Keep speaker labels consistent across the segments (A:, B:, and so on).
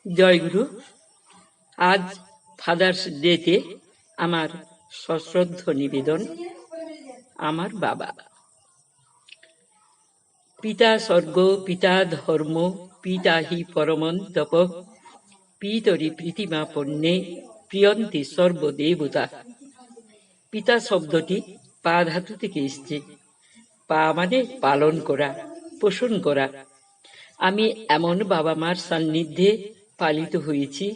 A: জয়গুরু। আজ ফাদার্স ডেতে আমার সশ্রদ্ধ নিবেদন আমার বাবা। পিতা স্বর্গ, পিতা ধর্ম, পিতা হি পরমং তপ, পিতরি প্রীতিমা পণ্যে প্রিয়ন্তি সর্বদেবতা। পিতা শব্দটি পা ধাতু থেকে এসছে। পা মানে পালন করা, পোষণ করা। আমি এমন বাবা মার সান্নিধ্যে পালিত হয়েছি,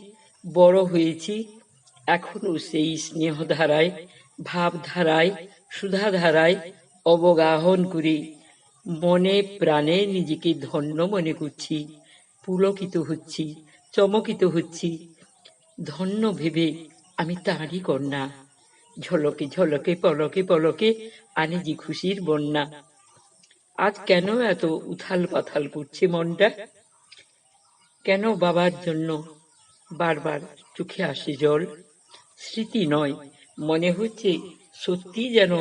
A: বড় হয়েছি। এখনো সেই স্নেহধারায়, ভাবধারায়, সুধাধারায় অবগাহন করে মনে প্রাণে নিজেকে ধন্য মনে করছি, পুলকিত হচ্ছি, চমকিত হচ্ছি। ধন্য ভেবে আমি তাঁরই কন্যা। ঝলকে ঝলকে পলকে পলকে আনে যে খুশির বন্যা। আজ কেন এত উথাল পাথাল করছে মনটা? কেন বাবার জন্য বারবার চোখে আসে জল? স্মৃতি নয়, মনে হচ্ছে সত্যি যেন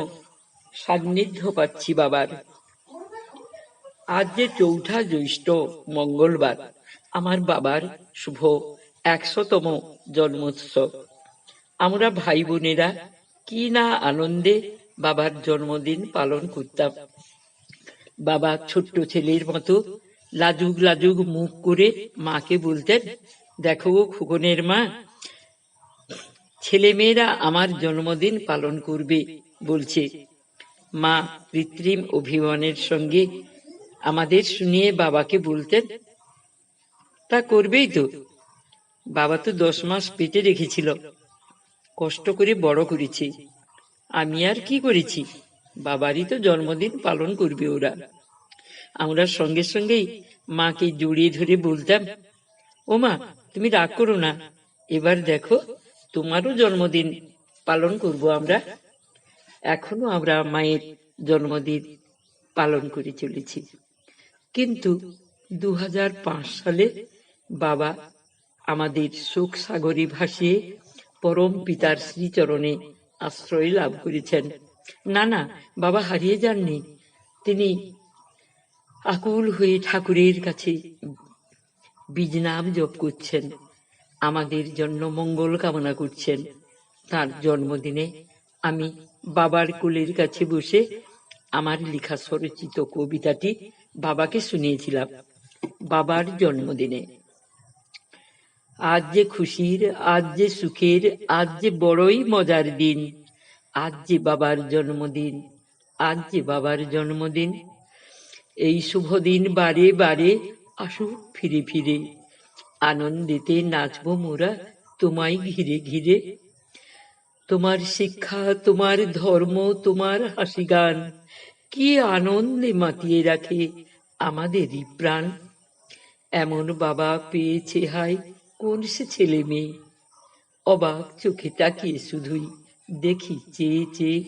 A: সান্নিধ্য পাচ্ছি বাবার। আজ যে ৪ঠা জ্যৈষ্ঠ মঙ্গলবার, আমার বাবার শুভ ১০০তম জন্মোৎসব। আমরা ভাই বোনেরা কি না আনন্দে বাবার জন্মদিন পালন করতাম। বাবা ছোট্ট ছেলের মতো লাজুক লাজুক মুখ করে মাকে বলতেন, দেখো গো খোকনের মা, ছেলে মেয়েরা আমার জন্মদিন পালন করবে বলছে। মা কৃত্রিম অভিমানের সঙ্গে আমাদের শুনিয়ে বাবাকে বলতেন, তা করবেই তো, বাবা তো 10 মাস পেটে রেখেছিল, কষ্ট করে বড় করেছে, আমি আর কি করেছি, বাবারই তো জন্মদিন পালন করবে ওরা। আমরা সঙ্গে সঙ্গেই মাকে জড়িয়ে ধরে বলতাম, ও মা, তুমি রাগ করো না, এবার দেখো তোমারও জন্মদিন পালন করব আমরা। এখনো আমরা মায়ের জন্মদিন পালন করে চলেছি। কিন্তু 2005 সালে বাবা আমাদের শোক সাগরে ভাসিয়ে পরম পিতার শ্রীচরণে আশ্রয় লাভ করেছেন। না না, বাবা হারিয়ে যাননি। তিনি আকুল হয়ে ঠাকুরের কাছে বীজ নাম জপ করছেন, আমাদের জন্য মঙ্গল কামনা করছেন। তার জন্মদিনে আমি বাবার কোলের কাছে বসে আমার লেখা স্বরচিত কবিতাটি বাবাকে শুনিয়েছিলাম বাবার জন্মদিনে। আজ যে খুশির, আজ যে সুখের, আজ যে বড়ই মজার দিন, আজ যে বাবার জন্মদিন, আজ যে বাবার জন্মদিন। এই শুভ দিন বারে বারে আসুক ফিরে ফিরে, আনন্দেতে নাচবো মোরা তোমায় ঘিরে ঘিরে। তোমার শিক্ষা, তোমার ধর্ম, তোমার হাসি গান কি আনন্দে মাতিয়ে রাখে আমাদেরই প্রাণ। এমন বাবা পেয়েছে হায় কোন সে ছেলে মেয়ে, অবাক চোখে তাকিয়ে শুধুই দেখি চেয়ে চেয়ে।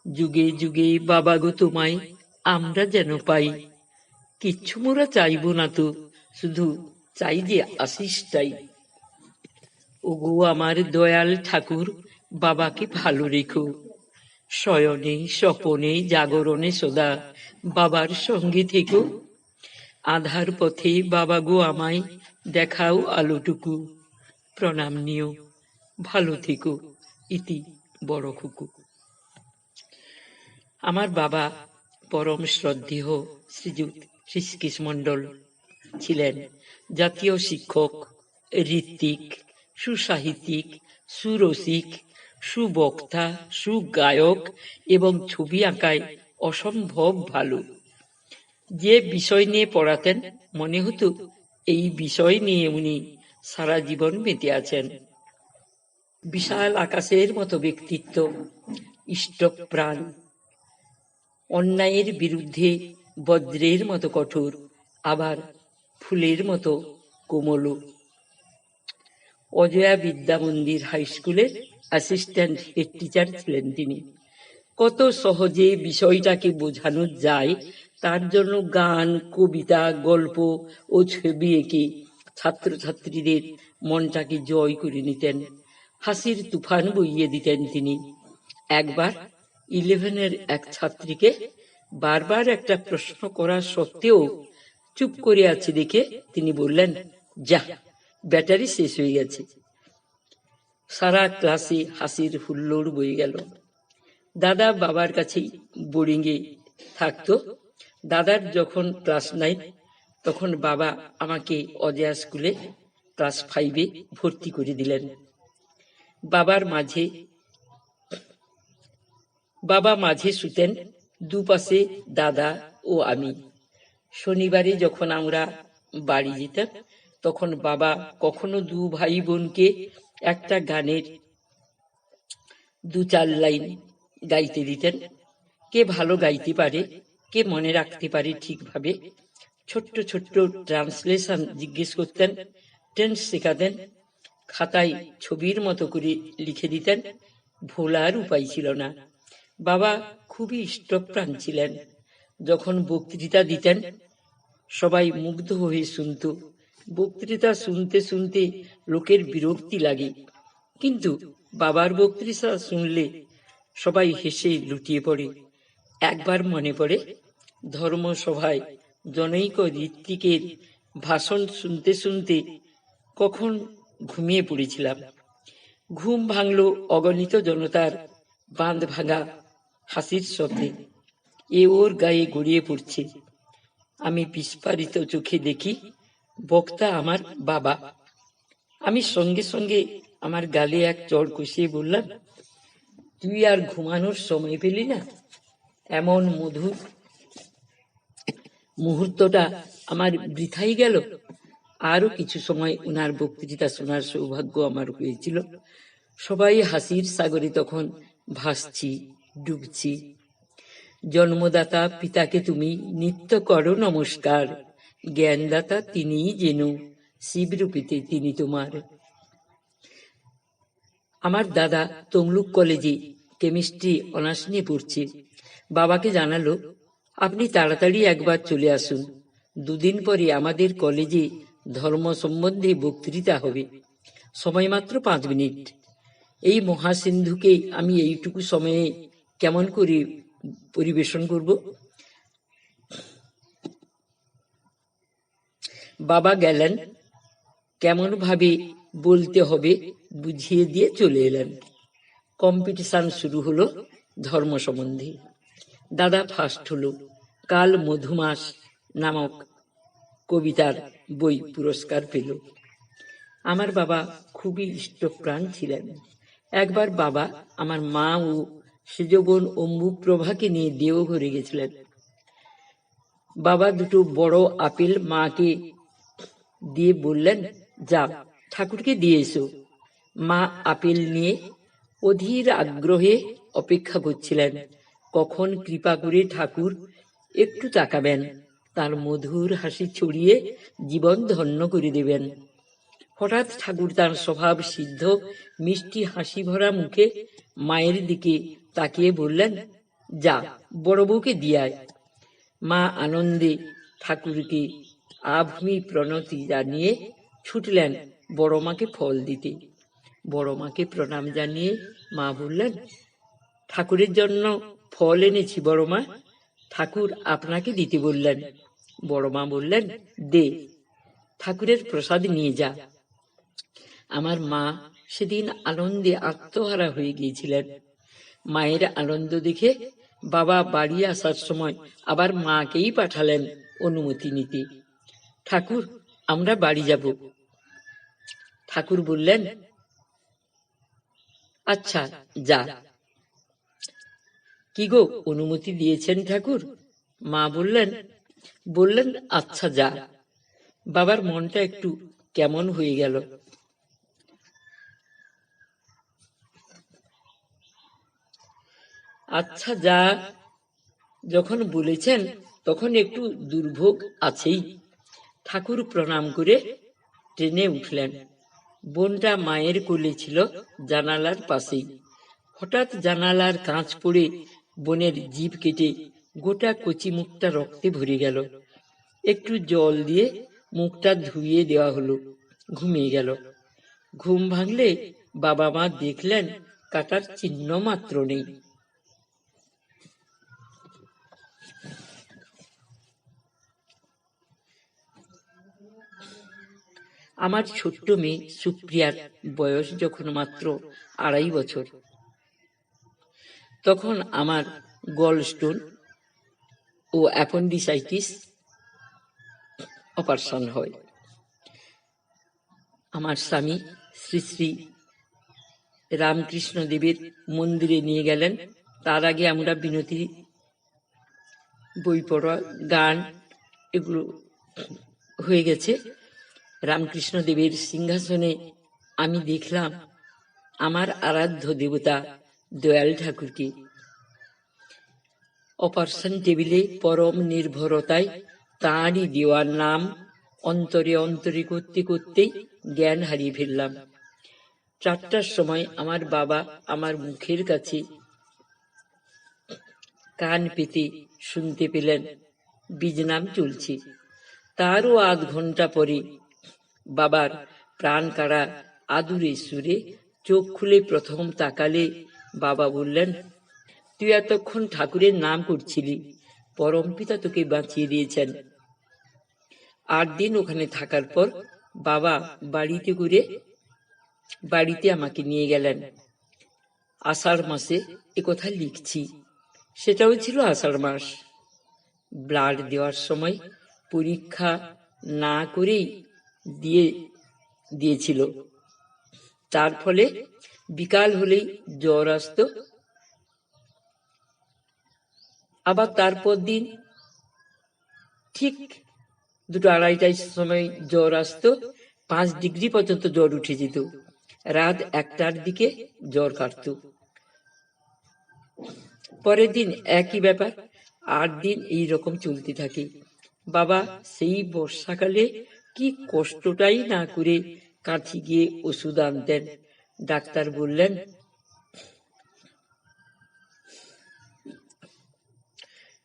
A: যুগে যুগে বাবা গো তোমায় আমরা যেন পাই, কিচ্ছু মোরা চাইব না তো, শুধু চাই যে আশিসটাই। ওগো আমার দয়াল ঠাকুর, বাবাকে ভালো রেখো, শয়নে স্বপনে জাগরণে সদা বাবার সঙ্গে থেকো। আধার পথে বাবা গো আমায় দেখাও আলোটুকু, প্রণাম নিও, ভালো থেকো, ইতি বড় খুকু। আমার বাবা পরম শ্রদ্ধেয় শ্রীযুক্ত হৃষিকেশ মণ্ডল ছিলেন জাতীয় শিক্ষক, ঋত্বিক, সুসাহিত্যিক, সুরসিক, সুবক্তা, সুগায়ক এবং ছবি আঁকায় অসম্ভব ভালো। যে বিষয় নিয়ে পড়াতেন মনে হতো এই বিষয় নিয়ে উনি সারা জীবন বেঁচে আছেন। বিশাল আকাশের মতো ব্যক্তিত্ব, ইষ্টপ্রাণ, অন্যায়ের বিরুদ্ধে বজ্রের মতো কঠোর, আবার ফুলের মতো কোমল। অজয়া বিদ্যা মন্দির হাই স্কুলের অ্যাসিস্ট্যান্ট হেড টিচার ছিলেন তিনি। কত সহজে বিষয়টাকে বোঝানো যায় তার জন্য গান, কবিতা, গল্প ও ছবি এঁকে ছাত্রছাত্রীদের মনটাকে জয় করে নিতেন। হাসির তুফান বইয়ে দিতেন তিনি। একবার 11-এর এক ছাত্রীকে বারবার একটা প্রশ্ন করা সত্ত্বেও চুপ করে আছে দেখে তিনি বললেন, যা ব্যাটারি শেষ হয়ে গেছে। সারা ক্লাসে হাসির হুল্লোড় বয়ে গেল। দাদা বাবার কাছেই বোর্ডিংয়ে থাকতো। দাদার যখন ক্লাস 9, তখন বাবা আমাকে অজয়া স্কুলে ক্লাস 5-এ ভর্তি করে দিলেন। বাবা মাঝে শুতেন, দুপাশে দাদা ও আমি। শনিবারে যখন আমরা বাড়ি যেতাম, তখন বাবা কখনো 2 ভাই বোনকে একটা গানের 2-4 লাইন গাইতে দিতেন। কে ভালো গাইতে পারে, কে মনে রাখতে পারে ঠিকভাবে, ছোট্ট ছোট্ট ট্রান্সলেশন জিজ্ঞেস করতেন, টেন্স শেখাতেন, খাতায় ছবির মতো করে লিখে দিতেন। ভোলার উপায় ছিল না। বাবা খুবই ইষ্টপ্রাণ ছিলেন। যখন বক্তৃতা দিতেন, সবাই মুগ্ধ হয়ে শুনত। বক্তৃতা শুনতে শুনতে লোকের বিরক্তি লাগে, কিন্তু বাবার বক্তৃতা শুনলে সবাই হেসে লুটিয়ে পড়ে। একবার মনে পড়ে, ধর্মসভায় জনৈক ঋত্বিকের ভাষণ শুনতে শুনতে কখন ঘুমিয়ে পড়েছিলাম। ঘুম ভাঙল অগণিত জনতার বাঁধ ভাঙা হাসির শব্দে। এ ওর গায়ে গড়িয়ে পড়ছে। আমি বিস্ফারিত চোখে দেখি বক্তা আমার বাবা। আমি সঙ্গে সঙ্গে আমার গালে এক চড় কষিয়ে বললাম, তুই আর ঘুমানোর সময় পেলি না? এমন মধুর মুহূর্তটা আমার বৃথাই গেল। আরো কিছু সময় উনার বক্তৃতা শোনার সৌভাগ্য আমার হয়েছিল। সবাই হাসির সাগরে তখন ভাসছি, ডুবছি। জন্মদাতা পিতাকে তুমি নিত্য করো নমস্কার, জ্ঞানদাতা তিনিই যেন, শিবরূপীতে তিনি তোমার। আমার দাদা তমলুক কলেজে কেমিস্ট্রি অনার্স নিয়ে পড়ছে। বাবাকে জানালো, আপনি তাড়াতাড়ি একবার চলে আসুন, 2 দিন পরে আমাদের কলেজে ধর্ম সম্বন্ধে বক্তৃতা হবে, সময় মাত্র 5 মিনিট। এই মহাসিন্ধুকে আমি এইটুকু সময়ে কেমন করে পরিবেশন করব? বাবা গেলেন, কেমন ভাবে বলতে হবে বুঝিয়ে দিয়ে চলে এলেন। কম্পিটিশন শুরু হলো ধর্ম সম্বন্ধে। দাদা ফার্স্ট হলো। কাল মধুমাস নামক কবিতার বই পুরস্কার পেল। আমার বাবা খুবই ইষ্টপ্রাণ ছিলেন। একবার বাবা আমার মা ও সেজ বোন অম্বুপ্রভাকে নিয়ে দেওঘরে গেছিলেন। বাবা 2টো বড় আপেল মাকে দিয়ে বললেন, যাও ঠাকুরকে দিয়ে এসো। মা আপেল নিয়ে অধীর আগ্রহে অপেক্ষা করছিলেন, কখন কৃপা করে ঠাকুর একটু তাকাবেন, তার মধুর হাসি ছড়িয়ে জীবন ধন্য করে দেবেন। হঠাৎ ঠাকুর তার স্বভাব সিদ্ধ মিষ্টি হাসি ভরা মুখে মায়ের দিকে তাকিয়ে বললেন, যা বড় বউকে দিয়ায়। মা আনন্দে ঠাকুরকে আভূমি প্রণতি জানিয়ে ছুটলেন বড় মাকে ফল দিতে। বড় মাকে প্রণাম জানিয়ে মা বললেন, ঠাকুরের জন্য ফল এনেছি বড় মা, ঠাকুর আপনাকে দিতে বললেন। বড় মা বললেন, দে, ঠাকুরের প্রসাদ নিয়ে যা। আমার মা সেদিন আনন্দে আত্মহারা হয়ে গিয়েছিলেন। মায়ের আনন্দ দেখে বাবা বাড়ি আসার সময় আবার মাকেই পাঠালেন অনুমতি নিতে। ঠাকুর, আমরা বাড়ি যাব। ঠাকুর বললেন, আচ্ছা যা। কি গো, অনুমতি দিয়েছেন ঠাকুর? মা বললেন আচ্ছা যা। বাবার মনটা একটু কেমন হয়ে গেল। আচ্ছা যা যখন বলেছেন, তখন একটু দুর্ভোগ আছেই। ঠাকুর প্রণাম করে ট্রেনে উঠলেন। বোনটা মায়ের কোলে ছিল, জানালার পাশেই। হঠাৎ জানালার কাঁচ পড়ে বোনের জিভ কেটে গোটা কচি মুখটা রক্তে ভরে গেল। একটু জল দিয়ে মুখটা ধুইয়ে দেওয়া হলো। ঘুমিয়ে গেল। ঘুম ভাঙলে বাবা মা দেখলেন কাটার চিহ্ন মাত্র নেই। আমার ছোট্ট মেয়ে সুপ্রিয়ার বয়স যখন মাত্র 2.5 বছর, তখন আমার গলস্টোন ও অ্যাপেন্ডিসাইটিস অপারেশন হয়। আমার স্বামী শ্রী শ্রী রামকৃষ্ণ দেবের মন্দিরে নিয়ে গেলেন। তার আগে আমরা বিনতি, বই পড়া, গান এগুলো হয়ে গেছে। রামকৃষ্ণ দেবের সিংহাসনে আমি দেখলাম আমার আরাধ্য দেবতা দয়াল ঠাকুরকে। অপারেশন টেবিলে পরম নির্ভরতায় তাঁরই দেওয়া নাম অন্তরে অন্তরে করতে করতেই জ্ঞান হারিয়ে ফেললাম। 4টার সময় আমার বাবা আমার মুখের কাছে কান পেতে শুনতে পেলেন বীজনাম চলছে। তারও আধ ঘন্টা পরে বাবার প্রাণ কাড়া আদুরে সুরে চোখ খুলে প্রথম তাকালে বাবা বললেন, তুই এতক্ষণ ঠাকুরের নাম করছিলি, পরমপিতা তোকে বাঁচিয়ে দিয়েছেন। 8 দিন ওখানে থাকার পর বাবা বাড়িতে আমাকে নিয়ে গেলেন। আষাঢ় মাসে একথা লিখছি, সেটাও ছিল আষাঢ় মাস। ব্লাড দেওয়ার সময় পরীক্ষা না করেই দিয়েছিল। তার ফলে বিকাল হলেই জ্বর আসতো। আবার তারপর দিন ঠিক 2-2:30টার সময় জ্বর আসতো। 5 ডিগ্রি পর্যন্ত জ্বর উঠে যেত। রাত 1টার দিকে জ্বর কাটত। পরের দিন একই ব্যাপার। 8 দিন এই রকম চলতে থাকে। বাবা সেই বর্ষাকালে কি কষ্টটাই না করে কাঠি গিয়ে ওষুধ আনতেন। ডাক্তার বললেন,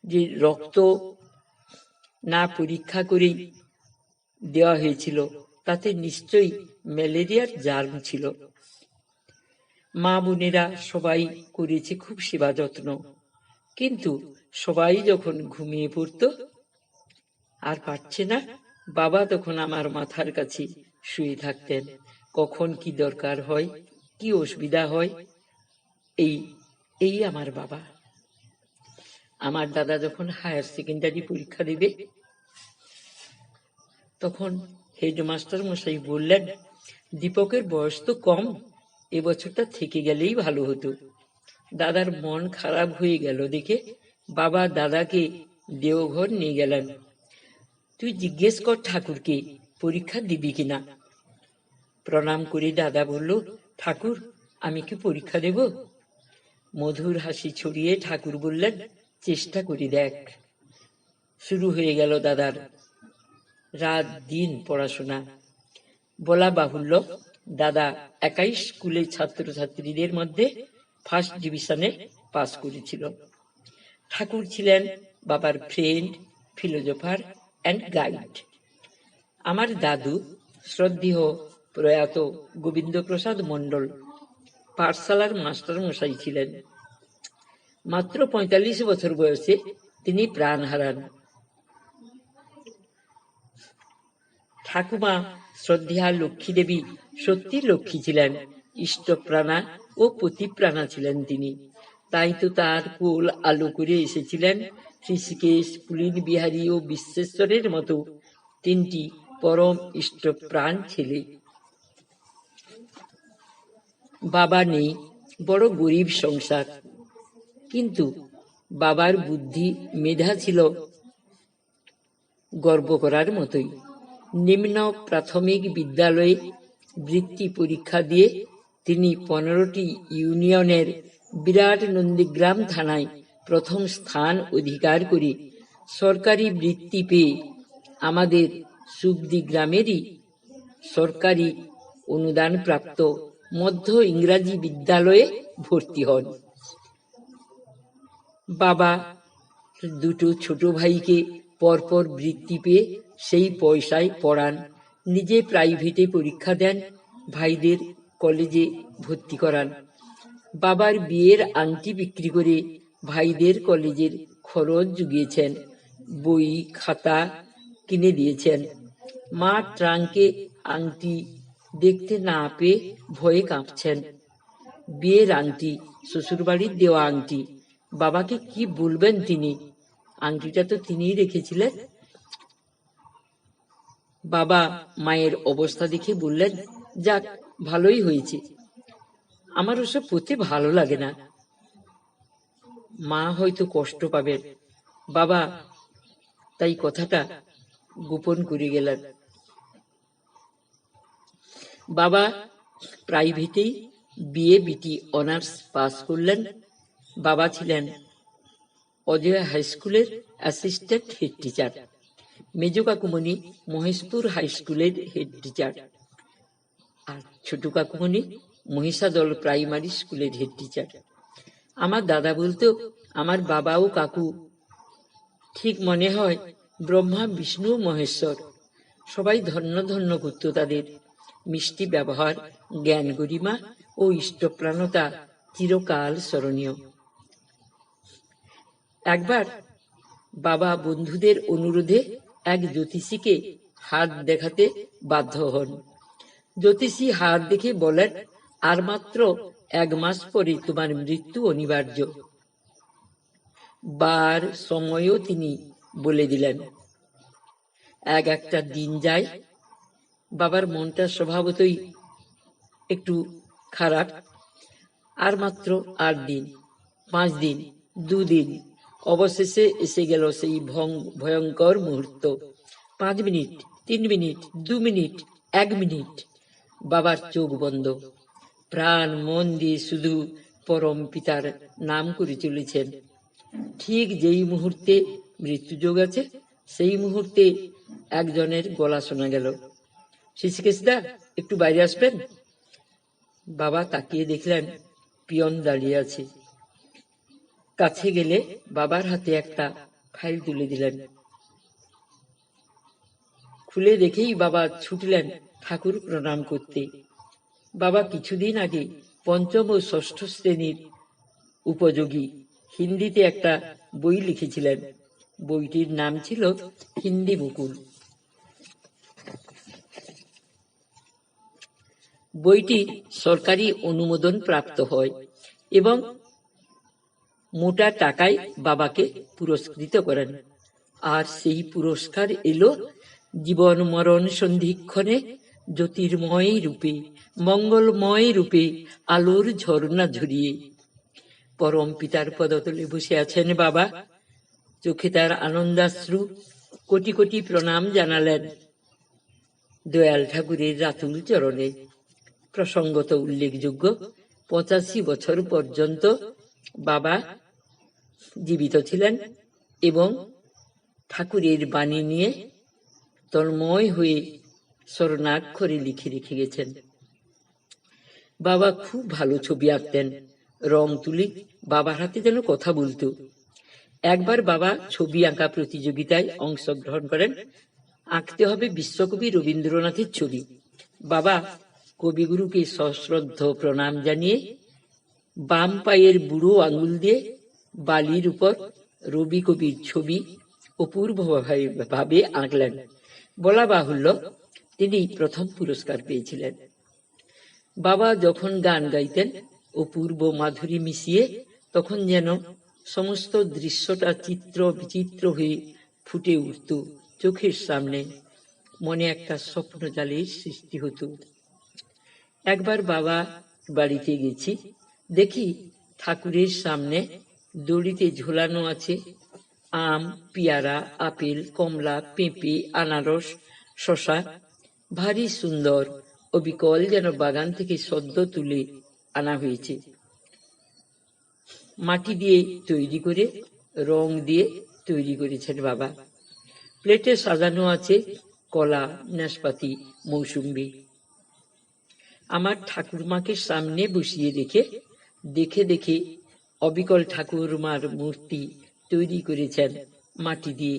A: যে রক্ত না পরীক্ষা করেই দেওয়া হয়েছিল, তাতে নিশ্চয়ই ম্যালেরিয়ার জার্ম ছিল। মা বোনেরা সবাই করেছে খুব সেবা যত্ন, কিন্তু সবাই যখন ঘুমিয়ে পড়ত আর পারছে না, বাবা তখন আমার মাথার কাছে শুয়ে থাকতেন। কখন কি দরকার হয়, কি অসুবিধা হয়, এই আমার বাবা। আমার দাদা যখন হায়ার সেকেন্ডারি পরীক্ষা দেবে, তখন হেডমাস্টার মশাই বললেন, দীপকের বয়স তো কম, এবছরটা থেকে গেলেই ভালো হতো। দাদার মন খারাপ হয়ে গেল দেখে বাবা দাদাকে দেওঘর নিয়ে গেলেন। তুই জিজ্ঞেস কর ঠাকুরকে পরীক্ষা দিবি কিনা। প্রণাম করে দাদা বলল, ঠাকুর আমি কি পরীক্ষা দেব? মধুর হাসি ছড়িয়ে ঠাকুর বললেন, চেষ্টা করে দেখ। শুরু হয়ে গেল দাদার রাত দিন পড়াশোনা। বলা বাহুল্য, দাদা একাই স্কুলের ছাত্রছাত্রীদের মধ্যে ফার্স্ট ডিভিশনে পাস করেছিল। ঠাকুর ছিলেন বাবার ফ্রেন্ড, ফিলোজফার অ্যান্ড গাইড। আমার দাদু শ্রদ্ধেয় প্রয়াত গোবিন্দপ্রসাদ মণ্ডল পাঠশালার মাস্টার মশাই ছিলেন। মাত্র 45 বছর বয়সে তিনি প্রাণ হারান। ঠাকুমা শ্রদ্ধেয়া লক্ষ্মী দেবী সত্যি লক্ষ্মী ছিলেন, ইষ্টপ্রাণা ও পতিপ্রাণা ছিলেন তিনি। তাই তো তার কোল আলো করে এসেছিলেন ঋষিকেশ, পুলিন বিহারী ও বিশ্বেশ্বরের মতো 3টি পরম ইষ্টপ্রাণ ছেলে। বাবা নেই, বড় গরিব সংসার, কিন্তু বাবার বুদ্ধি মেধা ছিল গর্ব করার মতোই। নিম্ন প্রাথমিক বিদ্যালয়ে বৃত্তি পরীক্ষা দিয়ে তিনি 15টি ইউনিয়নের বিরাট নন্দীগ্রাম থানায় প্রথম স্থান অধিকার করে সরকারি বৃত্তি পেয়ে আমাদের সুবদি গ্রামেরই সরকারি অনুদান প্রাপ্ত মধ্য ইংরাজি বিদ্যালয়ে ভর্তি হন। বাবা 2 ছোট ভাইকে পরপর বৃত্তি পেয়ে সেই পয়সায় পড়ান, নিজে প্রাইভেটে পরীক্ষা দেন, ভাইদের কলেজে ভর্তি করান। বাবার বিয়ের আংটি বিক্রি করে ভাইদের কলেজের খরচ জুগিয়েছেন, বই খাতা কিনে দিয়েছেন। মা ট্রাঙ্কে আংটি দেখতে না পেয়ে ভয়ে কাঁপছেন। বিয়ের আংটি, শ্বশুরবাড়ির দেওয়া আংটি, বাবাকে কি বলবেন তিনি? আংটিটা তো তিনিই রেখেছিলেন। বাবা মায়ের অবস্থা দেখে বললেন, যাক, ভালোই হয়েছে, আমার ওসব পড়তে ভালো লাগে না, মা হয়তো কষ্ট পাবেন। বাবা তাই কথাটা গোপন করে গেলেন। বাবা প্রাইভেটেই বিএ বিটি অনার্স পাস করলেন। বাবা ছিলেন অজয় হাই স্কুলের অ্যাসিস্ট্যান্ট হেড টিচার, মেজ কাকুমণি মহেশপুর হাই স্কুলের হেড টিচার, আর ছোট কাকুমণি মহিষাদল প্রাইমারি স্কুলের হেড টিচার। আমার দাদা বলতো, আমার বাবা ও কাকু ঠিক মনে হয় ব্রহ্মা বিষ্ণু মহেশ্বর। সবাই ধন্য ধন্য করত তাদের। মিষ্টি ব্যবহার, জ্ঞান গরিমা ও ইষ্টপ্রাণতা চিরকাল স্মরণীয়। একবার বাবা বন্ধুদের অনুরোধে এক জ্যোতিষীকে হাত দেখাতে বাধ্য হন। জ্যোতিষী হাত দেখে বলেন, আর মাত্র 1 মাস পরে তোমার মৃত্যু অনিবার্য। বার সময়ও তিনি বলে দিলেন। একটা দিন যায়, বাবার মনটা স্বভাবতই একটু খারাপ। আর মাত্র 8 দিন, 5 দিন, 2 দিন, অবশেষে এসে গেল সেই ভয়ঙ্কর মুহূর্ত। 5 মিনিট, 3 মিনিট, 2 মিনিট, 1 মিনিট। বাবার চোখ বন্ধ, প্রাণ মন দিয়ে শুধু পরম পিতার নাম করে চলেছেন। ঠিক যেই মুহূর্তে মৃত্যুযোগ আছে, সেই মুহূর্তে একজনের গলা শোনা গেল, শিশিকেশদা, একটু বাইরে আসবেন। বাবা তাকিয়ে দেখলেন পিয়ন দাঁড়িয়ে আছে। কাছে গেলে বাবার হাতে একটা ফাইল তুলে দিলেন। খুলে দেখেই বাবা ছুটলেন ঠাকুর প্রণাম করতে। বাবা কিছুদিন আগে 5ম ও 6ষ্ঠ শ্রেণীর উপযোগী হিন্দিতে একটা বই লিখেছিলেন। বইটির নাম ছিল হিন্দি মুকুল। বইটি সরকারি অনুমোদন প্রাপ্ত হয় এবং মোটা টাকায় বাবাকে পুরস্কৃত করেন। আর সেই পুরস্কার এলো জীবন মরণ সন্ধিক্ষণে জ্যোতির্ময় রূপে, মঙ্গলময় রূপে, আলোর ঝর্ণা ঝরিয়ে। পরম পিতার পদতলে বসে আছেন বাবা, চোখে তার আনন্দাশ্রু। কোটি কোটি প্রণাম জানালেন দয়াল ঠাকুরের রাতুল চরণে। প্রসঙ্গত উল্লেখযোগ্য, 85 বছর পর্যন্ত বাবা জীবিত ছিলেন এবং ঠাকুরের বাণী নিয়ে তন্ময় হয়ে স্বর্ণাক্ষরে লিখে রেখে গেছেন। বাবা খুব ভালো ছবি আঁকতেন। রং তুলি বাবার হাতে যেন কথা বলতো। একবার বাবা ছবি আঁকা প্রতিযোগিতায় অংশগ্রহণ করেন। আঁকতে হবে বিশ্বকবি রবীন্দ্রনাথের ছবি। বাবা কবিগুরুকে সশ্রদ্ধ প্রণাম জানিয়ে বাম পায়ের বুড়ো আঙুল দিয়ে বালির উপর রবি কবির ছবি অপূর্বভাবে আঁকলেন। বলা বাহুল্য, তিনি প্রথম পুরস্কার পেয়েছিলেন। বাবা যখন গান গাইতেন অপূর্ব মাধুরী মিশিয়ে, তখন যেন সমস্ত দৃশ্যটা চিত্র বিচিত্র হয়ে ফুটে উঠত চোখের সামনে। মনে একটা স্বপ্ন জালের সৃষ্টি হতো। একবার বাবা বাড়িতে গেছি, দেখি ঠাকুরের সামনে দড়িতে ঝোলানো আছে আম, পেয়ারা, আপেল, কমলা, পেঁপে, আনারস, শশা। ভারী সুন্দর, অবিকল যেন বাগান থেকে সদ্য তুলে আনা হয়েছে। মাটি দিয়ে তৈরি করে, রং দিয়ে তৈরি করেছেন বাবা। প্লেটে সাজানো আছে কলা, নাশপাতি, মৌসুম্বি। আমার ঠাকুরমাকে সামনে বসিয়ে দেখে দেখে অবিকল ঠাকুরমার মূর্তি তৈরি করেছেন মাটি দিয়ে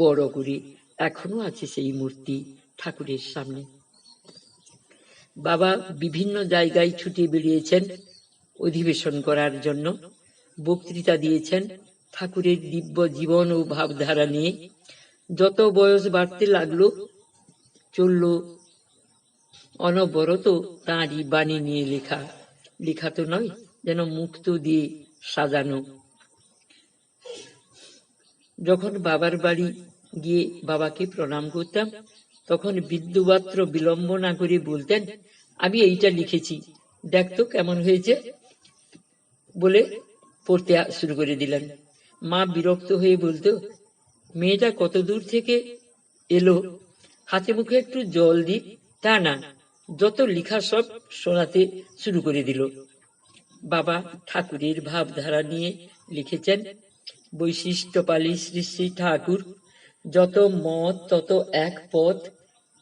A: বড় করে। এখনো আছে সেই মূর্তি ঠাকুরের সামনে। বাবা বিভিন্ন জায়গায় ছুটে বেরিয়েছেন অধিবেশন করার জন্য। বক্তৃতা দিয়েছেন ঠাকুরের দিব্য জীবন ও ভাবধারা নিয়ে। যত বয়স বাড়তে লাগলো, চলল অনবরত তাঁরই বাণী নিয়ে লেখা, লেখা তো নয়, যেন মুক্ত দিয়ে সাজানো। যখন বাবার বাড়ি গিয়ে বাবাকে প্রণাম করতাম, তখন বিন্দুমাত্র বিলম্ব না করে বলতেন, আমি এইটা লিখেছি, দেখতো কেমন হয়েছে, বলে পড়তে শুরু করে দিলেন। মা বিরক্ত হয়ে বলতো, মেয়েটা কত দূর থেকে এলো, হাতে মুখে একটু জল দিক। তা না, যত লেখা সব শোনাতে শুরু করে দিল। বাবা ঠাকুরের ভাবধারা নিয়ে লিখেছেন, বৈশিষ্ট্যপালী শ্রী শ্রী ঠাকুর, যত মত তত এক পথ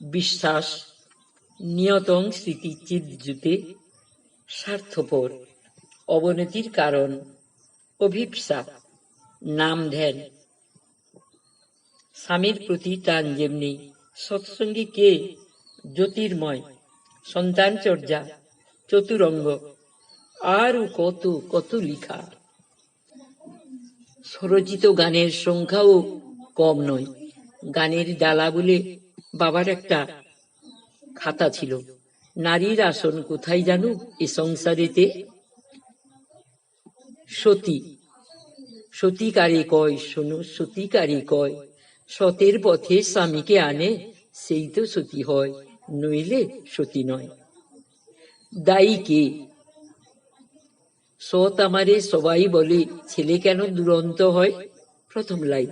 A: বিশ্বাস, নিয়তং স্মৃতিচিৎজুতে স্বার্থপর, অবনতির কারণ অভিপ্সা, নাম ধ্যান, স্বামীর প্রতি টান যেমনি, সৎসঙ্গী কে, জ্যোতির্ময়, সন্তান চর্যা, চতুরঙ্গ, আরো কত কত লিখা। স্বরচিত গানের সংখ্যাও কম নয়। গানের ডালা বলে বাবার একটা খাতা ছিল। নারীর আসন কোথায় জানো এ সংসারেতে, সতী, সতী কারে কয় শোনো, সতী কারে কয়, সতের পথে স্বামীকে আনে, সেই তো সতী হয়, নইলে সতী নয়। দায়ী কে, সৎ আমারে সবাই বলে, ছেলে কেন দুরন্ত হয়, প্রথম লাইন।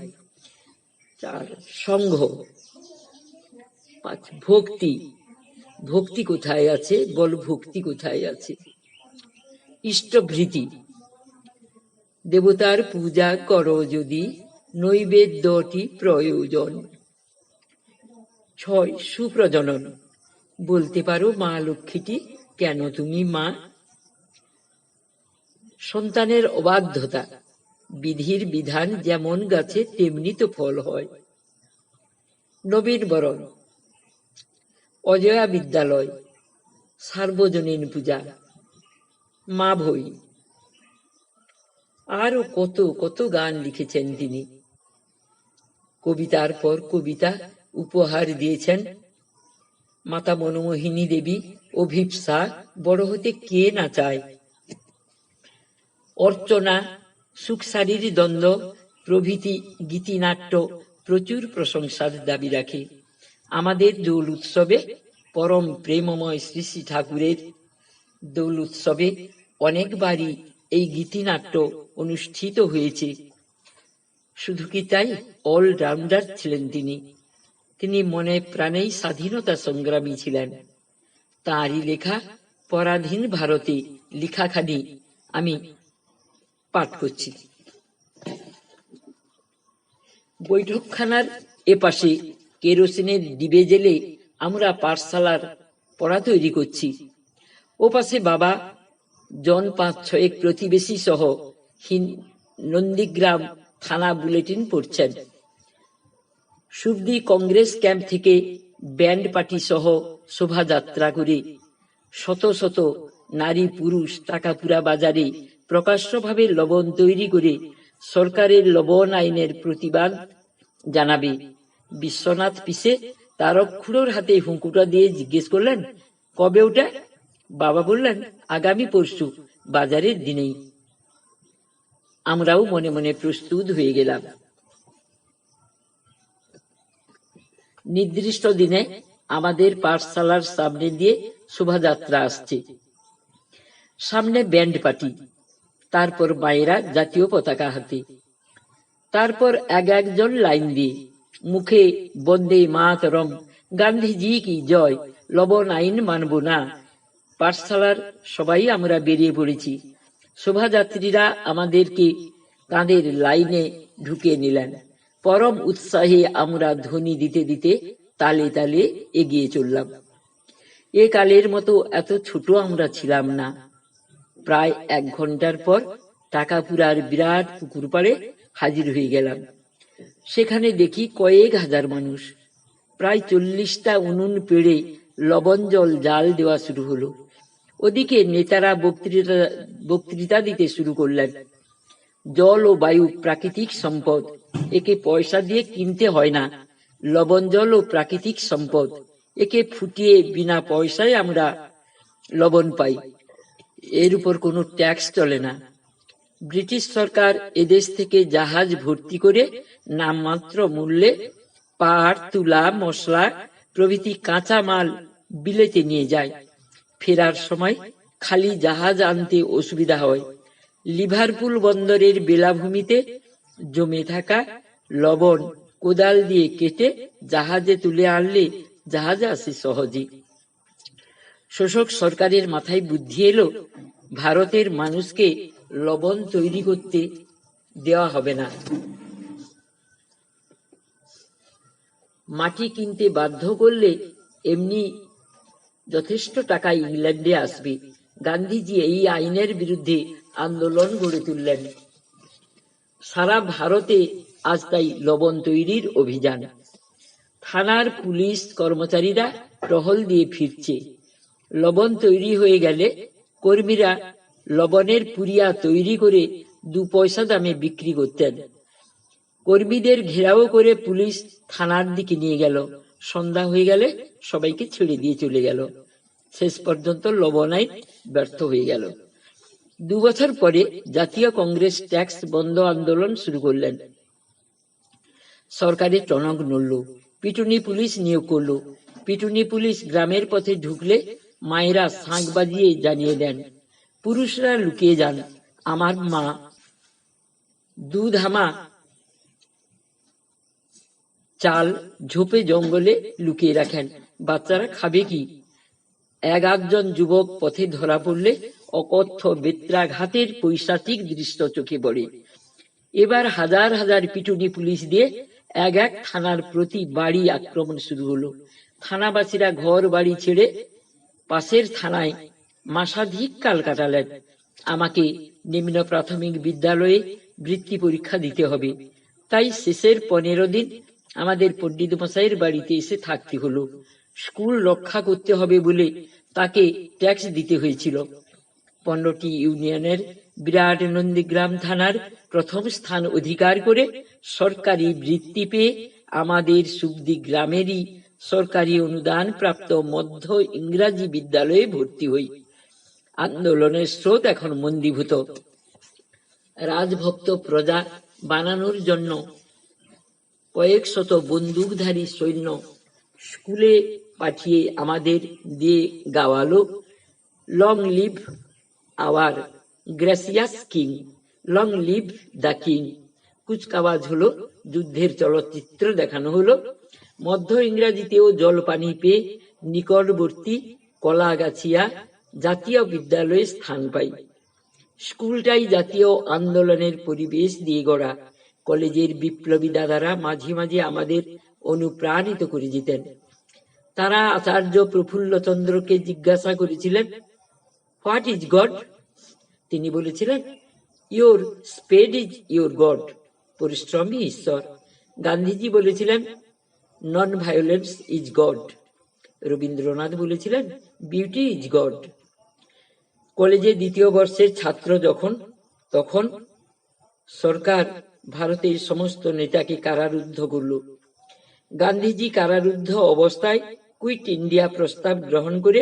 A: চার, সংঘ। পাঁচ, ভক্তি, ভক্তি কোথায় আছে বল, ভক্তি কোথায় আছে। ইষ্টভৃতি, দেবতার পূজা করো যদি, নৈবেদ্যটি প্রয়োজন। ছয়, সুপ্রজনন, বলতে পারো মা লক্ষ্মীটি কেন তুমি মা। সন্তানের অবাধ্যতা, বিধির বিধান যেমন গাছে তেমনি তো ফল হয়। নবীন বরণ, অজয়া বিদ্যালয়, সার্বজনীন পূজা, মা ভই। আরো কত কত গান লিখেছেন তিনি। কবিতার পর কবিতা উপহার দিয়েছেন। মাতা মনমোহিনী দেবী, অভিপ্সা, বড় হতে কে না চায়। অর্চনা, সুখসারীর দ্বন্দ্ব প্রভৃতি গীতিনাট্য প্রচুর প্রশংসার দাবি রাখে। আমাদের দোল উৎসবে, পরম প্রেমময় শ্রী শ্রী ঠাকুরের দোল উৎসবে অনেকবারই এই গীতিনাট্য অনুষ্ঠিত হয়েছে। শুধু কি তাই, অলরাউন্ডার ছিলেন তিনি। তিনি মনে প্রাণেই স্বাধীনতা সংগ্রামী ছিলেন। তাঁরই লেখা পরাধীন ভারতে লেখাখানি আমি পাঠ করছি। বৈঠকখানার এপাশে কেরোসিনের ডিবে জেলে আমরা পাঠশালার পড়া তৈরি করছি। ও পাশে বাবা জন ৫-৬ প্রতিবেশী সহ নন্দীগ্রাম থানা বুলেটিন পড়ছেন। সুবদি কংগ্রেস ক্যাম্প থেকে ব্যান্ড পার্টি সহ শোভাযাত্রা করে শত শত নারী পুরুষ টাকাপুরা বাজারে প্রকাশ্যভাবে লবণ তৈরি করে সরকারের লবণ আইনের প্রতিবাদ জানাবে। বিশ্বনাথ পিসে তারকখুড়োর হাতে হুঁকুটা দিয়ে জিজ্ঞেস করলেন, কবে ওটা? বাবা বললেন, আগামী পরশু, বাজারের দিনেই। আমরাও মনে মনে প্রস্তুত হয়ে গেলাম। নির্দিষ্ট দিনে আমাদের পাঠশালার সামনে দিয়ে শোভাযাত্রা আসছে। সামনে ব্যান্ড পার্টি, তারপর মায়েরা জাতীয় পতাকা হাতে, তারপর এক একজন লাইন দিয়ে মুখে বন্দে মাতরম, গান্ধীজি কি জয়, লবণ আইন মানব না। পাঠশালার সবাই আমরা বেরিয়ে পড়েছি। শোভাযাত্রীরা আমাদেরকে তাদের লাইনে ঢুকে নিলেন। পরম উৎসাহে আমরা ধ্বনি দিতে দিতে তালে তালে এগিয়ে চললাম। এ কালের মতো এত ছোট আমরা ছিলাম না। প্রায় 1 ঘন্টার পর টাকাপুরার বিরাট পুকুর পাড়ে হাজির হয়ে গেলাম। সেখানে দেখি কয়েক হাজার মানুষ। প্রায় 40টা উনুন পেড়ে লবণ জল জাল দেওয়া শুরু হলো। ওদিকে নেতারা বক্তৃতা দিতে শুরু করলেন। জল ও বায়ু প্রাকৃতিক সম্পদ, একে পয়সা দিয়ে কিনতে হয় না। লবণ জল ও প্রাকৃতিক সম্পদ, একে ফুটিয়ে বিনা পয়সায় আমরা লবণ পাই, এর উপর কোনো ট্যাক্স চলে না। ব্রিটিশ সরকার এদেশ থেকে জাহাজ ভর্তি করে নামমাত্র মূল্যে পাট, তুলা, মশলা প্রভৃতি কাঁচা মাল বিলেতে নিয়ে যায়। ফেরার সময় খালি জাহাজ আনতে অসুবিধা হয়। লিভারপুল বন্দরের বেলাভূমিতে জমে থাকা লবণ কোদাল দিয়ে কেটে জাহাজে তুলে আনলে জাহাজ আসে সহজে। শোষক সরকারের মাথায় বুদ্ধি এলো, ভারতের মানুষকে লবণ তৈরি করতে দেওয়া হবে না, মাটি কিনতে বাধ্য করলে এমনি যথেষ্ট টাকা ইংল্যান্ডে আসবে। গান্ধীজি এই আইনের বিরুদ্ধে আন্দোলন গড়ে তুললেন। সারা ভারতে আজ তাই লবণ তৈরির অভিযান। থানার পুলিশ কর্মচারীরা টহল দিয়ে ফিরছে। লবণ তৈরি হয়ে গেলে কর্মীরা লবণের পুরিয়া তৈরি করে 2 পয়সা দামে বিক্রি করতেন। কর্মীদের ঘেরাও করে পুলিশ থানার দিকে নিয়ে গেল। সন্ধ্যা হয়ে গেলে সবাইকে ছেড়ে দিয়ে চলে গেল। শেষ পর্যন্ত লবণ আইন ব্যর্থ হয়ে গেল। 2 বছর পরে জাতীয় কংগ্রেস ট্যাক্স বন্ধ আন্দোলন শুরু করলেন। সরকারের টনক নড়ল, পিটুনি পুলিশ নিয়োগ করল। পিটুনি পুলিশ গ্রামের পথে ঢুকলে মায়েরা শাঁখ বাজিয়ে জানিয়ে দেন, পুরুষরা লুকিয়ে যান। আমার মা দুধ হামা চাল ঝোপে জঙ্গলে লুকিয়ে রাখেন, বাচ্চারা খাবে কি? 1-8 যুবক পথে ধরা পড়লে অকথ্য বেত্রাঘাতের পৈশাচিক দৃশ্য চোখে পড়ে। এবার হাজার হাজার পিটুনি পুলিশ দিয়ে এক থানার প্রতি বাড়ি আক্রমণ শুরু হলো। থানাবাসীরা ঘর বাড়ি ছেড়ে পাশের থানায় মাসাধিক কাল কাটালেন। আমাকে নিম্ন প্রাথমিক বিদ্যালয়ে বৃত্তি পরীক্ষা দিতে হবে, তাই শেষের 15 দিন আমাদের পণ্ডিত মশাইয়ের বাড়িতে এসে থাকতে হলো। স্কুল রক্ষা করতে হবে বলে তাকে ট্যাক্স দিতে হয়েছিল। 15টি ইউনিয়নের বিরাট নন্দীগ্রাম থানার প্রথম স্থান অধিকার করে সরকারি বৃত্তি পেয়ে আমাদের সুবদি গ্রামেরই সরকারি অনুদান প্রাপ্ত মধ্য ইংরাজি বিদ্যালয়ে ভর্তি হই। আন্দোলনের স্রোত এখন মন্দীভূত। রাজভক্ত প্রজা বানানোর জন্য কয়েক শত বন্দুকধারী সৈন্য স্কুলে পাঠিয়ে আমাদের দিয়ে গাওয়ালো, long live our gracious king, long live the king. কুচকাওয়াজ হলো, যুদ্ধের চলচ্চিত্র দেখানো হলো। মধ্য ইংরাজিতেও জলপানি পেয়ে নিকটবর্তী কলাগাছিয়া জাতীয় বিদ্যালয়ে স্থান পাই। স্কুলটাই জাতীয় আন্দোলনের পরিবেশ দিয়ে গড়া। কলেজের বিপ্লবী দাদারা মাঝে মাঝে আমাদের অনুপ্রাণিত করে যেতেন। তারা আচার্য প্রফুল্লচন্দ্রকে জিজ্ঞাসা করেছিলেন, হোয়াট ইজ গড? তিনি বলেছিলেন, your spade is your God, পরিশ্রমই ঈশ্বর। গান্ধীজি বলেছিলেন, non violence is God. Rabindranath বলেছিলেন, বিউটি ইজ গড। কলেজে 2য় বর্ষের ছাত্র তখন সরকার ভারতের সমস্ত নেতাকে কারারুদ্ধ করল। গান্ধীজি কারারুদ্ধ অবস্থায় কুইট ইন্ডিয়া প্রস্তাব গ্রহণ করে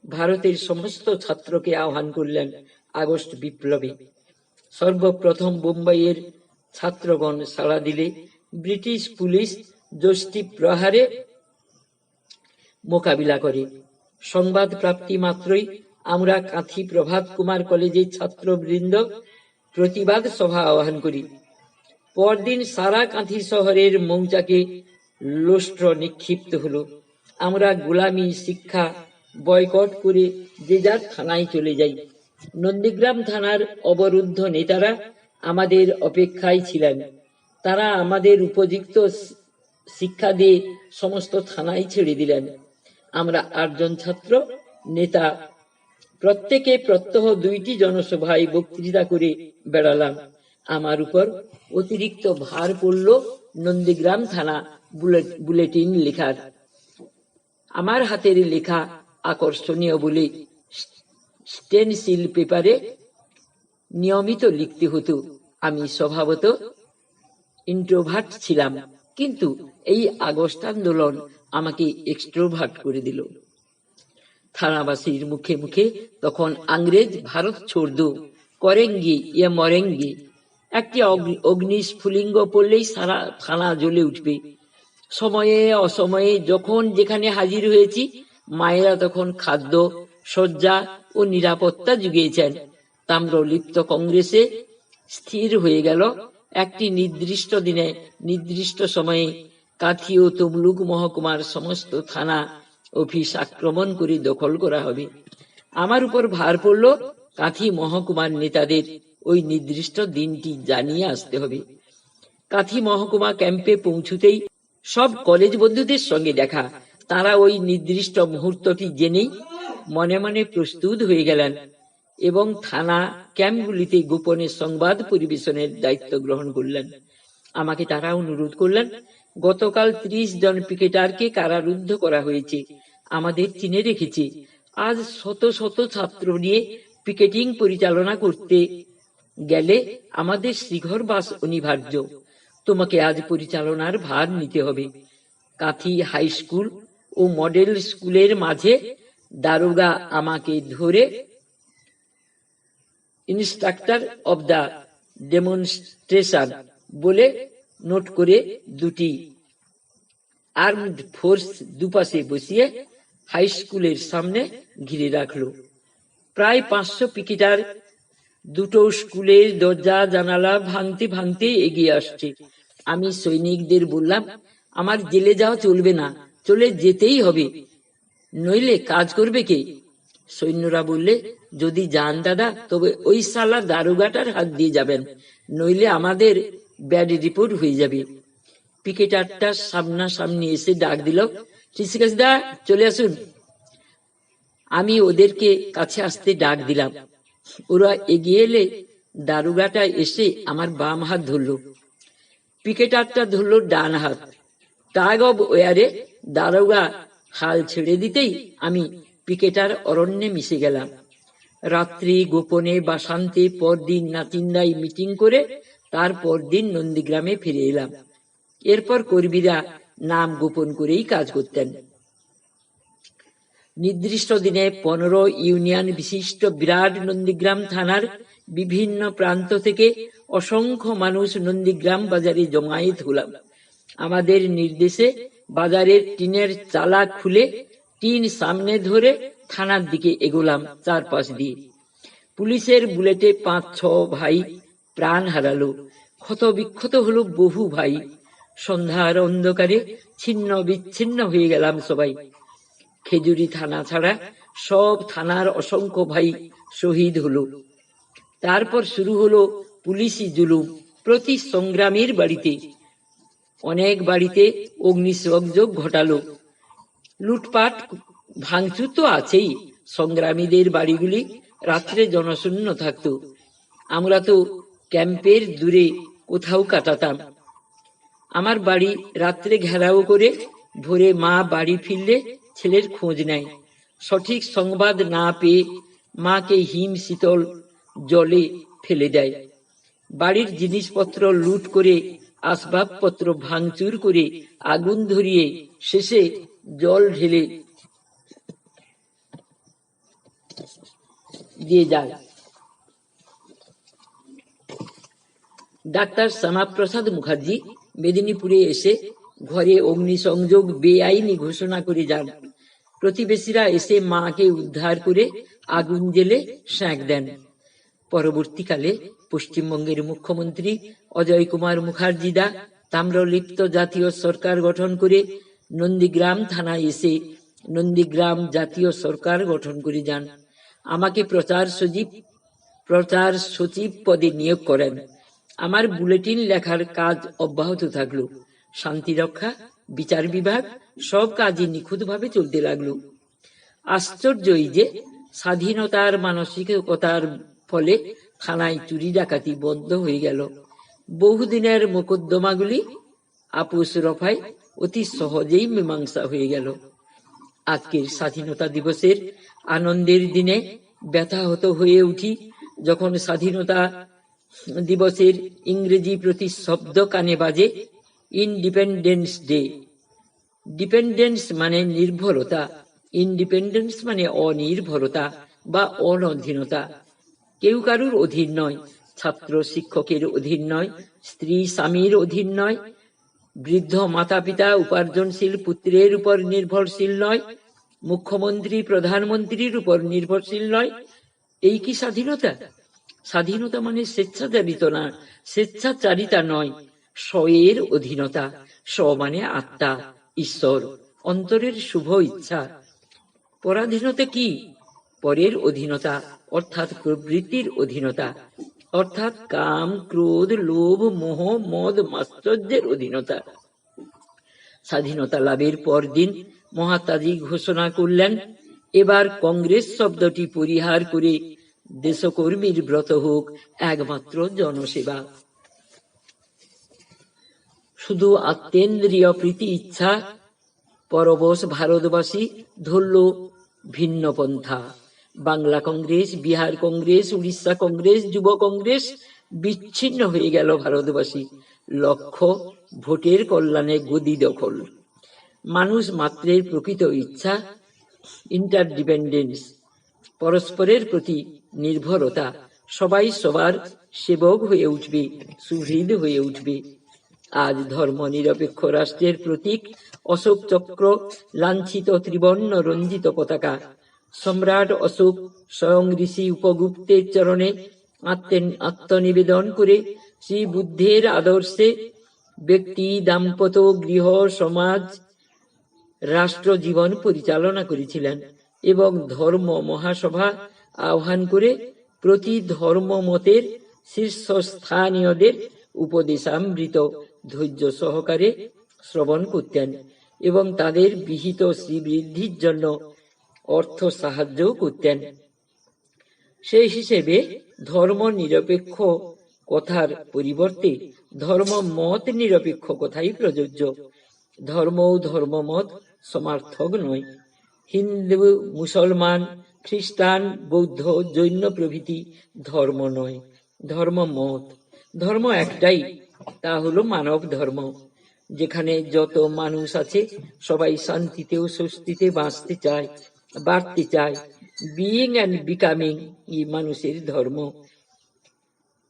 A: ভারতের সমস্ত ছাত্রকে আহ্বান করলেন আগস্ট বিপ্লবে। সর্বপ্রথম বোম্বাইয়ের ছাত্রগণ সাড়া দিলে ব্রিটিশ পুলিশ যষ্টি প্রহারে মোকাবিলা করে। সংবাদ প্রাপ্তি মাত্রই আমরা কাঁথি প্রভাত কুমার কলেজের ছাত্রবৃন্দ প্রতিবাদ সভা আহ্বান করি। পরদিন সারা কাঁথি শহরের মৌচাকে লোস্ট্র নিক্ষিপ্ত হলো। আমরা গোলামি শিক্ষা বয়কট করে যে যার থানায় চলে যাই। নন্দীগ্রাম থানার অবরুদ্ধ নেতারা আমাদের অপেক্ষায় ছিলেন। তারা আমাদের উপযুক্ত শিক্ষা দিয়ে সমস্ত থানায় ছেড়ে দিলেন। আমরা 8 জন ছাত্র নেতা প্রত্যেকে প্রত্যহ 2টি জনসভায় বক্তৃতা করে বেড়ালাম। আমার উপর অতিরিক্ত ভার পড়ল নন্দীগ্রাম থানা বুলেটিন লেখার। আমার হাতের লেখা আকর্ষণীয় বলে স্টেনসিল পেপারে নিয়মিত লিখতে হতো। আমি স্বভাবত ইন্ট্রোভার্ট ছিলাম, কিন্তু এই আগস্ট আন্দোলন আমাকে এক্সট্রোভার্ট করে দিল। থানাবাসীর মুখে মুখে তখন আংরেজ ভারত ছোড় দো, করেঙ্গি ইয়ে মরেঙ্গি, একটি অগ্নিস্ফুলিঙ্গ পড়লেই সারা থানা জ্বলে উঠবে। সময়ে অসময়ে যখন যেখানে হাজির হয়েছি, মায়েরা তখন খাদ্য, শয্যা ও নিরাপত্তা জুগিয়েছেন। তাম্রলিপ্ত কংগ্রেসে স্থির হয়ে গেল একটি নির্দিষ্ট দিনে নির্দিষ্ট সময়ে কাথি ও তমলুক মহকুমার সমস্ত থানা অফিস আক্রমণ করে দখল করা হবে। আমার উপর ভার পড়ল কাথি মহকুমার নেতাদের ওই নির্দিষ্ট দিনটি জানিয়ে আসতে হবে। কাথি মহকুমা ক্যাম্পে পৌঁছুতেই সব কলেজ বন্ধুদের সঙ্গে দেখা। তারা ওই নির্দিষ্ট মুহূর্তটি জেনেই মনে মনে প্রস্তুত হয়ে গেলেন এবং থানা ক্যাম্পগুলিতে গোপনে সংবাদ পরিবেশনের দায়িত্ব গ্রহণ করলেন। আমাকে তারা অনুরোধ করলেন, গতকাল 30 জন পিকেটারকে কারারুদ্ধ করা হয়েছে, আমাদের চিনে রেখেছে। আজ শত শত ছাত্র নিয়ে পিকেটিং পরিচালনা করতে গেলে আমাদের শ্রীঘর বাস অনিবার্য। তোমাকে আজ পরিচালনার ভার নিতে হবে। কাথি হাই স্কুল ও মডেল স্কুলের মাঝে দারোগা আমাকে ধরে ইন্সট্রাক্টর অব দ্য ডেমনস্ট্রেশন বলে নোট করে দুটি আর্মড ফোর্স দুপাশে বসিয়ে হাই স্কুলের সামনে ঘিরে রাখলো। প্রায় 500 পিকেটার দুটো স্কুলের দরজা জানালা ভাঙতে ভাঙতে এগিয়ে আসছে। আমি সৈনিকদের বললাম, আমার জেলে যাওয়া চলবে না, চলে যেতেই হবে, নইলে কাজ করবে কে? সৈন্যরা বললে, যদি যান দাদা, তবে ওই সালা দারোগাটার হাত দিয়ে যাবেন, নইলে আমাদের ব্যাড রিপোর্ট হয়ে যাবে। পিকেটারটা সামনাসামনি এসে ডাক দিল, দা চলে আসুন। আমি ওদেরকে কাছে আসতে ডাক দিলাম। ওরা এগিয়ে এলে দারোগাটা এসে আমার বাম হাত ধরল, পিকেটারটা ধরল ডান হাত। টাগ অব ওয়ারে দারোগা হাল ছেড়ে দিতেই আমি পিকেটার অরণ্যে মিশে গেলাম। রাত্রি গোপনে বাসান্তে পরদিন নাচিন্দায় মিটিং করে তারপর দিন নন্দীগ্রামে ফিরে এলাম। এরপর কর্মীরা নাম গোপন করেই কাজ করতেন। নির্দিষ্ট দিনে 15 ইউনিয়ন বিশিষ্ট বিরাট নন্দীগ্রাম থানার বিভিন্ন প্রান্ত থেকে অসংখ্য মানুষ নন্দীগ্রাম বাজারে জমায়েত হলাম। আমাদের নির্দেশে বাজারের টিনের চালা খুলে টিন সামনে ধরে থানার দিকে এগোলাম চারপাশ দিয়ে। পুলিশের বুলেটে 5-6 ভাই প্রাণ হারালো, ক্ষত বিক্ষত হলো বহু ভাই। সন্ধ্যার অন্ধকারে ছিন্ন বিচ্ছিন্ন হয়ে গেলাম সবাই। খেজুরি থানা ছাড়া সব থানার অসংখ্য ভাই শহীদ হলো। তারপর শুরু হলো পুলিশি জুলুম প্রতি সংগ্রামীর বাড়িতে। অনেক বাড়িতে অগ্নিসংযোগ ঘটালো, লুটপাট ভাঙচুর তো আছেই। সংগ্রামীদের বাড়িগুলি রাত্রে জনশূন্য থাকতো। আমরা তো ক্যাম্পের দূরে কোথাও কাটাতাম। আমার বাড়ি রাত্রে ঘেরাও করে ভোরে মা বাড়ি ফিরলে ছেলের খোঁজ নেয়। সঠিক সংবাদ না পেয়ে মাকে হিম শীতল জলে ফেলে দেয়। বাড়ির জিনিসপত্র লুট করে, আসবাবপত্র ভাঙচুর করে, আগুন ধরিয়ে শেষে জল ঢেলে দিয়ে যায়। ডাক্তার শ্যামাপ্রসাদ মুখার্জি মেদিনীপুরে এসে ঘরে অগ্নিসংযোগ বেআইনি ঘোষণা করে যান। প্রতিবেশীরা এসে মাকে উদ্ধার করে আগুন জেলে সেঁক দেন। পরবর্তীকালে পশ্চিমবঙ্গের মুখ্যমন্ত্রী অজয় কুমার মুখার্জিদা তাম্রলিপ্ত জাতীয় সরকার গঠন করে নন্দীগ্রাম থানায় এসে নন্দীগ্রাম জাতীয় সরকার গঠন করে যান। আমাকে প্রচার সচিব পদে নিয়োগ করেন। আমার বুলেটিন লেখার কাজ অব্যাহত থাকলো। শান্তি রক্ষা, বিচার বিভাগ সব কাজই নিখুঁতভাবে চলতে লাগলো। আশ্চর্যই যে স্বাধীনতার মানসিকতার ফলে থানায় চুরি ডাকাতি বন্ধ হয়ে গেল। বহুদিনের মোকদ্দমাগুলি আপোষ রফায় অতি সহজেই মীমাংসা হয়ে গেল। আজকের স্বাধীনতা দিবসের আনন্দের দিনে ব্যথাহত হয়ে উঠি যখন স্বাধীনতা দিবসের ইংরেজি প্রতিশব্দ কানে বাজে। Independence day. ডিপেন্ডেন্স মানে নির্ভরতা, ইন্ডিপেন্ডেন্স মানে অনির্ভরতা বা অনধীনতা। কেউ কারুর অধীন নয়, ছাত্র শিক্ষকের অধীন নয়, স্ত্রী স্বামীর অধীন নয়, বৃদ্ধ মাতা পিতা উপার্জনশীল পুত্রের উপর নির্ভরশীল নয়, মুখ্যমন্ত্রী প্রধানমন্ত্রীর উপর নির্ভরশীল নয়। এই কি স্বাধীনতা? স্বাধীনতা মানে স্বেচ্ছাচারিতা নয়, স্বয়ের অধীনতা। স্ব মানে আত্মা, ঈশ্বর, অন্তরের শুভ ইচ্ছা। পরাধীনতা কি? পরের অধীনতা, অর্থাৎ প্রবৃত্তির অধীনতা, অর্থাৎ কাম ক্রোধ লোভ মোহ মদ মাশ্চর্যের অধীনতা। স্বাধীনতা লাভের পরদিন মহাত্মাজি ঘোষণা করলেন, এবার কংগ্রেস শব্দটি পরিহার করে দেশকর্মীর ব্রত হোক একমাত্র জনসেবা। শুধু আত্মেন্দ্রিয় প্রীতি ইচ্ছা পরবশ ভারতবাসী ধরল ভিন্ন পন্থা। বাংলা কংগ্রেস, বিহার কংগ্রেস, উড়িষ্যা কংগ্রেস, যুব কংগ্রেস, বিচ্ছিন্ন হয়ে গেল ভারতবাসী। লক্ষ্য ভোটের কল্যাণে গদি দখল। মানুষ মাত্রের প্রকৃত ইচ্ছা ইন্টারডিপেন্ডেন্স, পরস্পরের প্রতি নির্ভরতা। সবাই সবার সেবক হয়ে উঠবে, সুহৃদ হয়ে উঠবে। আজ ধর্ম নিরপেক্ষ রাষ্ট্রের প্রতীক অশোক চক্র লাঞ্ছিত ত্রিবর্ণ রঞ্জিত পতাকা। সম্রাট অশোক স্বয়ং ঋষি উপগুপ্তের চরণে আত্মনিবেদন করে শ্রী বুদ্ধের আদর্শে ব্যক্তি, দাম্পত্য, গৃহ, সমাজ, রাষ্ট্র জীবন পরিচালনা করেছিলেন এবং ধর্ম মহাসভা আহ্বান করে প্রতি ধর্ম মতের শীর্ষস্থানীয়দের উপদেশামৃত ধৈর্য সহকারে শ্রবণ করতেন এবং তাদের বিহিত শ্রীবৃদ্ধির জন্য অর্থ সাহায্য করতেন। সেই হিসেবে ধর্ম নিরপেক্ষ কথার পরিবর্তে ধর্ম মত নিরপেক্ষ কথাই প্রযোজ্য। ধর্ম ও ধর্মমত সমার্থক নয়। হিন্দু, মুসলমান, খ্রিস্টান, বৌদ্ধ, জৈন প্রভৃতি ধর্ম নয়, ধর্ম মত। ধর্ম একটাই, তা হলো মানব ধর্ম। যেখানে যত মানুষ আছে সবাই শান্তিতে ও স্বস্তিতে বাঁচতে চায়, বাড়তে চায়। বিইং অ্যান্ড বিকামিং এই মানুষের ধর্ম।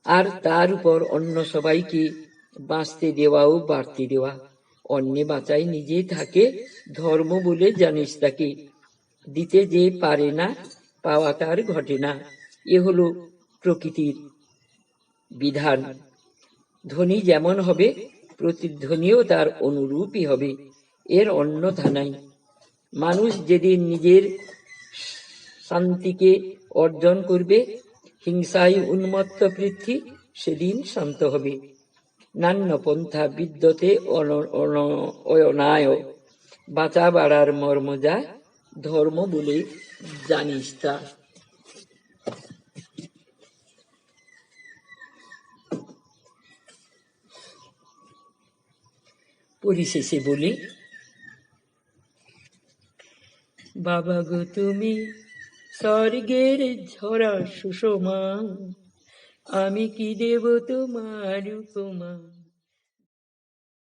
A: আর তার উপর অন্য সবাইকে বাঁচতে দেওয়া ও বাড়তে দেওয়া। অন্যে বাঁচাই নিজে থাকে ধর্ম বলে জানিস তাকে, দিতে যে পারে না পাওয়া তার ঘটে না। এ হলো প্রকৃতির বিধান। ধ্বনি যেমন হবে প্রতিধ্বনিও তার অনুরূপই হবে, এর অন্যথা নাই। মানুষ যেদিন নিজের শান্তিকে অর্জন করবে, হিংসায় উন্মত্ত পৃথ্বী সেদিন শান্ত হবে। নান্য পন্থা বিদ্যতে অয়নায়, বাঁচা বাড়ার মর্ম যা ধর্ম বলে জানিস তা। পরিশেষে বলি, বাবা গো তুমি স্বর্গের ঝরা সুষমা, আমি কি দেব তোমার উপমা।